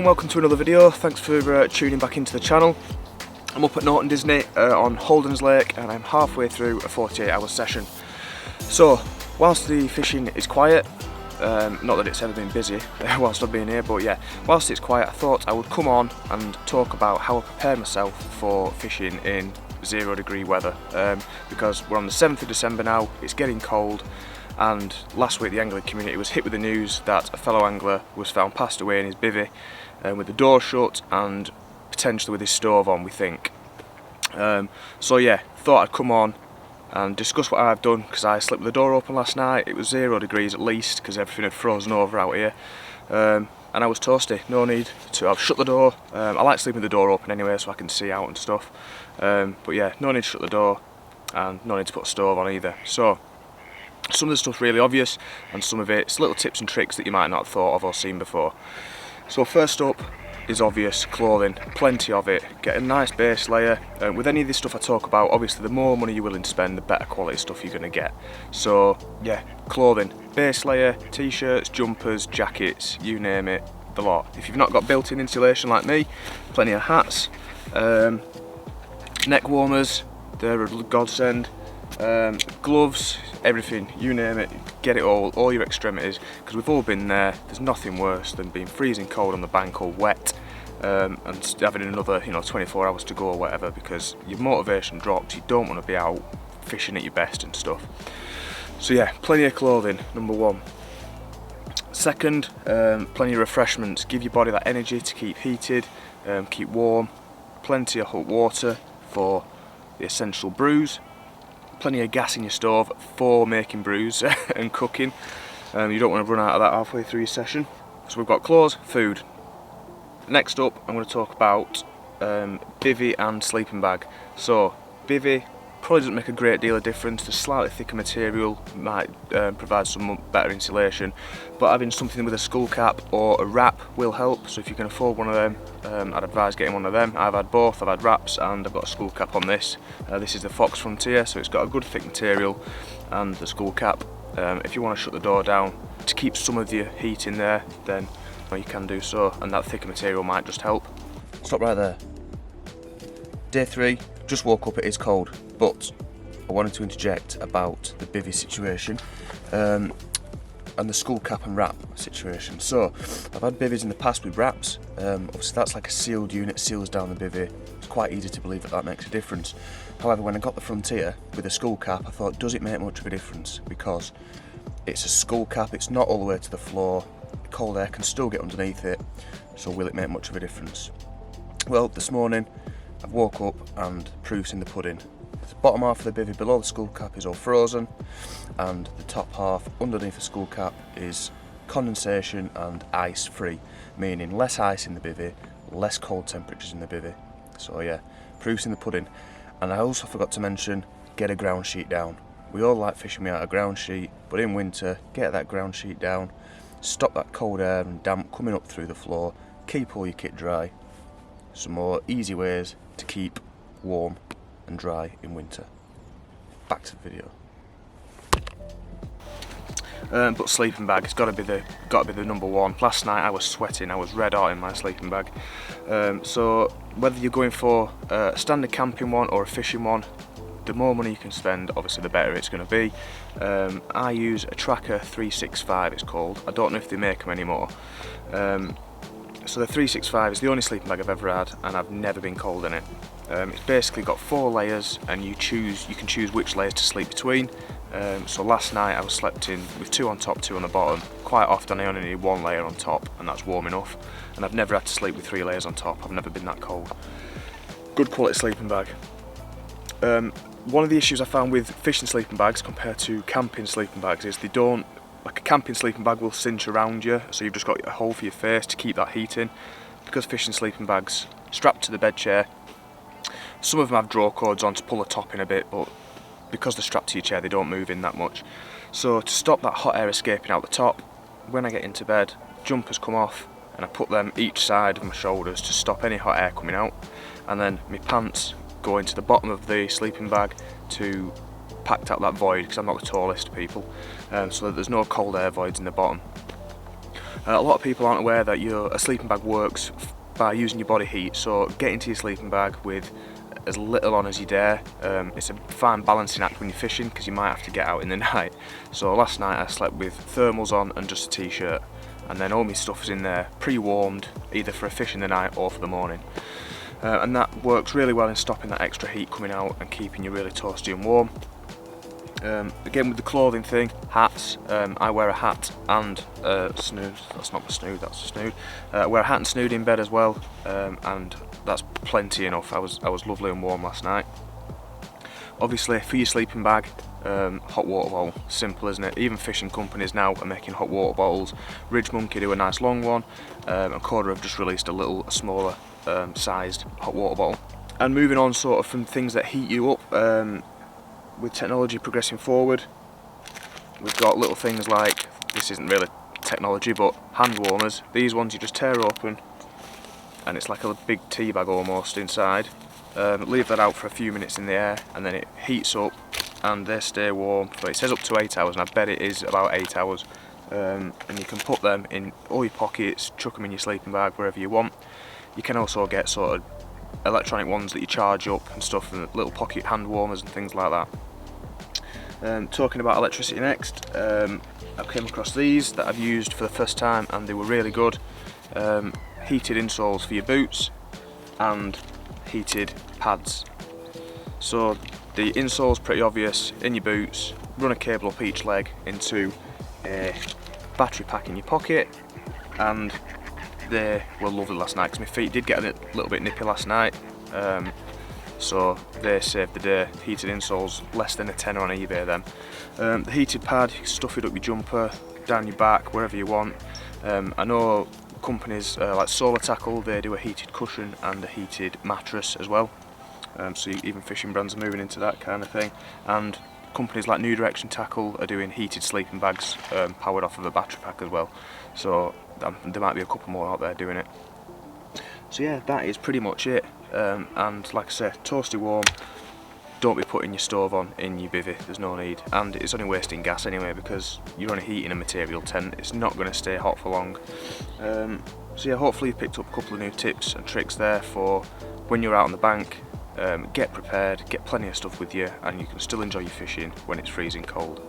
and welcome to another video. Thanks for tuning back into the channel. I'm up at Norton Disney on Holdens Lake, and I'm halfway through a 48-hour session. So whilst the fishing is quiet, not that it's ever been busy whilst I've been here, but yeah, whilst it's quiet, I thought I would come on and talk about how I prepared myself for fishing in 0-degree weather, because we're on the 7th of December now, it's getting cold, and last week the angling community was hit with the news that a fellow angler was found passed away in his bivvy with the door shut and potentially with his stove on, we think. So yeah, thought I'd come on and discuss what I've done, because I slept with the door open last night. It was 0 degrees at least because everything had frozen over out here, and I was toasty. No need to have shut the door. I like sleeping with the door open anyway so I can see out and stuff, but yeah, no need to shut the door and no need to put a stove on either. So some of the stuff's really obvious and some of it's little tips and tricks that you might not have thought of or seen before. So first up is obvious: clothing. Plenty of it. Get a nice base layer. With any of this stuff I talk about, obviously the more money you're willing to spend, the better quality stuff you're going to get. So yeah, clothing. Base layer, t-shirts, jumpers, jackets, you name it, the lot. If you've not got built-in insulation like me, plenty of hats, neck warmers, they're a godsend, gloves, everything, you name it, get it all your extremities, because we've all been there. There's nothing worse than being freezing cold on the bank or wet, and having another 24 hours to go or whatever, because your motivation drops. You don't want to be out fishing at your best and stuff. So yeah, plenty of clothing, number one. Second, plenty of refreshments. Give your body that energy to keep heated, keep warm. Plenty of hot water for the essential brews. Plenty of gas in your stove for making brews and cooking. You don't want to run out of that halfway through your session. So we've got clothes, food. Next up, I'm going to talk about bivvy and sleeping bag. So bivvy probably doesn't make a great deal of difference. The slightly thicker material might provide some better insulation, but having something with a skull cap or a wrap will help. So if you can afford one of them, I'd advise getting one of them. I've had both. I've had wraps and I've got a skull cap on this. This is the Fox Frontier, so it's got a good thick material and the skull cap. If you want to shut the door down to keep some of your heat in there, then you can do so, and that thicker material might just help. Stop right there. Day 3, just woke up, it is cold, but I wanted to interject about the bivvy situation and the skull cap and wrap situation. So I've had bivvies in the past with wraps. Obviously that's like a sealed unit, seals down the bivvy. It's quite easy to believe that makes a difference. However, when I got the Frontier with a skull cap, I thought, does it make much of a difference? Because it's a skull cap, it's not all the way to the floor, cold air can still get underneath it, so will it make much of a difference? Well, this morning I've woke up and proof's in the pudding. The bottom half of the bivvy below the skull cap is all frozen, and the top half underneath the skull cap is condensation and ice free, meaning less ice in the bivvy, less cold temperatures in the bivvy. So yeah, proof's in the pudding. And I also forgot to mention, get a ground sheet down. We all like fishing without a ground sheet, but in winter, get that ground sheet down, stop that cold air and damp coming up through the floor, keep all your kit dry. Some more easy ways to keep warm and dry in winter. Back to the video. But sleeping bag, it's got to be the number one. Last night I was sweating, I was red hot in my sleeping bag. So whether you're going for a standard camping one or a fishing one, the more money you can spend, obviously the better it's going to be. I use a Tracker 365, it's called. I don't know if they make them anymore. So the 365 is the only sleeping bag I've ever had, and I've never been cold in it. It's basically got 4 layers, and you can choose which layers to sleep between. So last night I was slept in with 2 on top, 2 on the bottom. Quite often I only need 1 layer on top, and that's warm enough. And I've never had to sleep with 3 layers on top. I've never been that cold. Good quality sleeping bag. One of the issues I found with fishing sleeping bags compared to camping sleeping bags is they don't, like a camping sleeping bag will cinch around you, so you've just got a hole for your face to keep that heat in. Because fishing sleeping bags strapped to the bed chair, some of them have draw cords on to pull the top in a bit, but because they're strapped to your chair they don't move in that much. So to stop that hot air escaping out the top, when I get into bed, jumpers come off and I put them each side of my shoulders to stop any hot air coming out, and then my pants go into the bottom of the sleeping bag to packed out that void, because I'm not the tallest of people, so that there's no cold air voids in the bottom. A lot of people aren't aware that a sleeping bag works by using your body heat, so get into your sleeping bag with as little on as you dare. It's a fine balancing act when you're fishing because you might have to get out in the night. So last night I slept with thermals on and just a t-shirt, and then all my stuff is in there pre-warmed either for a fish in the night or for the morning. And that works really well in stopping that extra heat coming out and keeping you really toasty and warm. Again with the clothing thing, hats, I wear a hat and snood, that's not my snood, that's a snood. I wear a hat and snood in bed as well, and that's plenty enough. I was lovely and warm last night. Obviously for your sleeping bag, hot water bottle, simple isn't it? Even fishing companies now are making hot water bottles. Ridge Monkey do a nice long one, and Corda have just released a smaller sized hot water bottle. And moving on sort of from things that heat you up, with technology progressing forward, we've got little things like, this isn't really technology, but hand warmers. These ones you just tear open and it's like a big tea bag almost inside. Leave that out for a few minutes in the air and then it heats up and they stay warm for, it says up to 8 hours, and I bet it is about 8 hours. And you can put them in all your pockets, chuck them in your sleeping bag, wherever you want. You can also get sort of electronic ones that you charge up and stuff, and little pocket hand warmers and things like that. Talking about electricity next, I came across these that I've used for the first time and they were really good. Heated insoles for your boots and heated pads. So the insole's pretty obvious, in your boots, run a cable up each leg into a battery pack in your pocket, and they were lovely last night because my feet did get a little bit nippy last night. So they saved the day. Heated insoles, less than a tenner on eBay then. The heated pad, you can stuff it up your jumper, down your back, wherever you want. I know companies like Solar Tackle, they do a heated cushion and a heated mattress as well. So even fishing brands are moving into that kind of thing. And companies like New Direction Tackle are doing heated sleeping bags powered off of a battery pack as well. So there might be a couple more out there doing it. So yeah, that is pretty much it. And like I say, toasty warm. Don't be putting your stove on in your bivvy, there's no need. And it's only wasting gas anyway because you're only heating a material tent, it's not going to stay hot for long. So yeah, hopefully you've picked up a couple of new tips and tricks there for when you're out on the bank. Get prepared, get plenty of stuff with you, and you can still enjoy your fishing when it's freezing cold.